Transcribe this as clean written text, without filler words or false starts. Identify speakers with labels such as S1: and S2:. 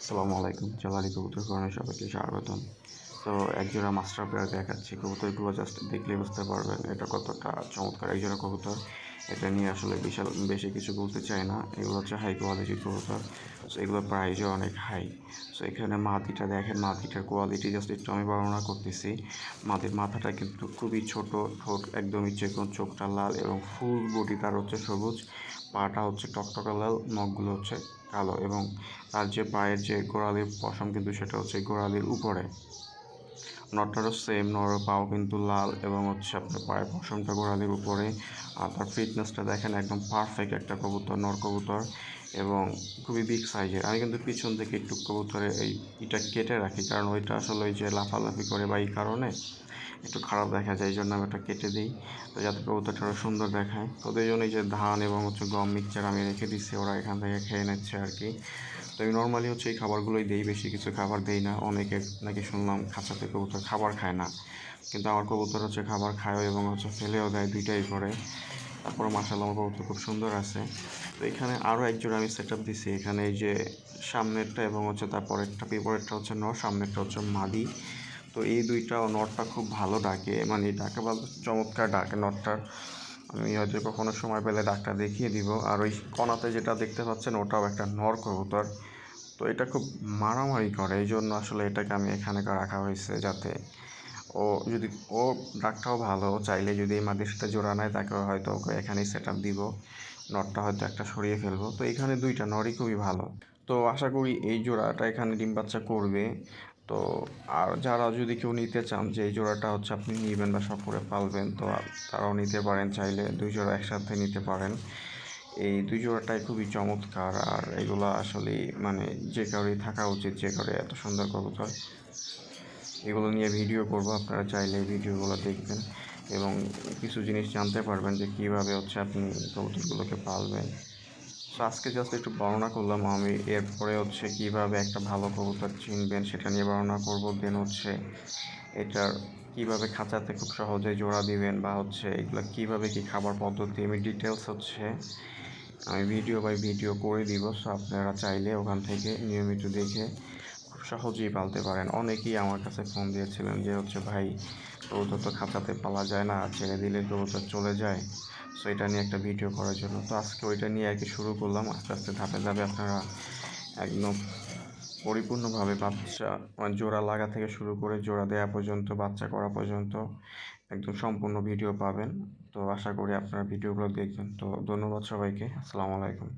S1: আসসালামু আলাইকুম। জালালি কবুতর ফার্মে সবাইকে স্বাগতম। তো একজোড়া মাস্টার পেয়ার দেখাচ্ছি। কবুতরগুলো জাস্ট দেখলেই বুঝতে পারবেন এটা কতটা চমৎকার একজোড়া কবুতর। এটা নিয়ে আসলে বিশাল বেশি কিছু বলতে চাই না। এগুলো হচ্ছে হাই কোয়ালিটির কবুতর। সো এগুলোর প্রাইসও অনেক হাই। সো এখানে মাদিটা দেখেন, মাদিটার কোয়ালিটি জাস্ট একটু আমি বর্ণনা করতেছি। মাদির মাথাটা কিন্তু খুবই ছোট, ঠোঁট একদমই চিকন, চোখটা লাল এবং ফুল বডি তার হচ্ছে সবুজ, পাটা হচ্ছে টকটকা লাল, নখগুলো হচ্ছে কালো এবং তার যে পায়ের যে গোড়ালির পশম কিন্তু সেটা হচ্ছে গোড়ালির উপরে। নটটারও সেম, নরের পাও কিন্তু লাল এবং হচ্ছে আপনার পায়ের পশমটা গোড়ালির উপরে। আর তার ফিটনেসটা দেখেন, একদম পারফেক্ট একটা কবুতর, নর কবুতর এবং খুবই বিগ সাইজের। আমি কিন্তু পিছন থেকে একটু কবুতরে এটা কেটে রাখি, কারণ ওইটা আসলে ওই যে লাফালাফি করে বা এই কারণে একটু খারাপ দেখা যায়, এই জন্য আমি ওটা কেটে দিই, তো যাতে কবুতরটা আরও সুন্দর দেখায়। তো ওদের জন্য এই যে ধান এবং হচ্ছে গম মিক্সচার আমি রেখে দিচ্ছি, ওরা এখান থেকে খেয়ে নিচ্ছে আর কি। তো আমি নর্মালি হচ্ছে এই খাবারগুলোই দিই, বেশি কিছু খাবার দিই না। অনেকে নাকি শুনলাম খাঁচাতে কবুতর খাবার খায় না, কিন্তু আমার কবুতর হচ্ছে খাবার খায়ও এবং হচ্ছে ফেলেও দেয়, দুইটাই করে। তারপরে মাশাআল্লাহ আমার কবুতর খুব সুন্দর আছে। তো এখানে আরও একজোড়া আমি সেট আপ দিছি। এখানে এই যে সামনেরটা এবং হচ্ছে তারপরেরটা, বিপরেরটা হচ্ছে নর, সামনেরটা হচ্ছে মাদি। তো এই দুইটা নটটা খুব ভালো ডাকে, মানে ডাকে বলতে চমৎকার ডাকে নটটার। আমি হয়তো কখনো সময় পেলে ডাকটা দেখিয়ে দিব। আর ওই কণাতে যেটা দেখতে পাচ্ছেন ওটাও একটা নর কবুতর। তো এটা খুব মারামারি করে, এই জন্য আসলে এটাকে আমি এখানে রাখা হয়েছে, যাতে ও যদি ও ডাকটাও ভালো, চাইলে যদি এই মাদির সাথে জোড়া নেয় তাকে হয়তো ওকে এখানেই সেট আপ দিব, নটটা হয়তো একটা সরিয়ে ফেলবো। তো এখানে দুইটা নরই খুবই ভালো। তো আশা করি এই জোড়াটা এখানে ডিম বাচ্চা করবে। তো আর যারা যদি কেউ নিতে চান যে এই জোড়াটা হচ্ছে আপনি নেবেন বা শখ করে পালবেন, তো তারাও নিতে পারেন, চাইলে দুই জোড়া একসাথে নিতে পারেন। এই দুই জোড়াটাই খুবই চমৎকার, আর এগুলো আসলে মানে যে কারোরই থাকা উচিত, যে কারোর এত সুন্দর কবুতর। এগুলো নিয়ে ভিডিও করব, আপনারা চাইলে এই ভিডিওগুলো দেখবেন এবং কিছু জিনিস জানতে পারবেন যে কীভাবে হচ্ছে আপনি কবুতরগুলোকে পালবেন। সো আজকে জাস্ট একটু বর্ণনা করলাম আমি, এরপরে হচ্ছে কীভাবে একটা ভালো কবুতর চিনবেন সেটা নিয়ে বর্ণনা করব। দেন হচ্ছে এটার কীভাবে খাঁচাতে খুব সহজেই জোড়া দিবেন, বা হচ্ছে এগুলো কীভাবে কী খাবার পদ্ধতি, আমি ডিটেলস হচ্ছে আমি ভিডিও বাই ভিডিও করে দিব। সো আপনারা চাইলে ওখান থেকে নিয়মিত দেখে খুব সহজেই পালতে পারেন। অনেকেই আমার কাছে ফোন দিয়েছিলেন যে হচ্ছে ভাই, কবুতর তো খাঁচাতে পালা যায় না, ছেড়ে দিলে কবুতর চলে যায়। সো এটা নিয়ে একটা ভিডিও করার জন্য তো আজকে ওইটা নিয়ে আর কি শুরু করলাম। আস্তে আস্তে ধাপে ধাপে আপনারা একদম পরিপূর্ণভাবে বাচ্চা জোড়া লাগা থেকে শুরু করে জোড়া দেওয়া পর্যন্ত, বাচ্চা করা পর্যন্ত একদম সম্পূর্ণ ভিডিও পাবেন। তো আশা করি আপনারা ভিডিওগুলো দেখবেন। তো ধন্যবাদ সবাইকে। আসসালামু আলাইকুম।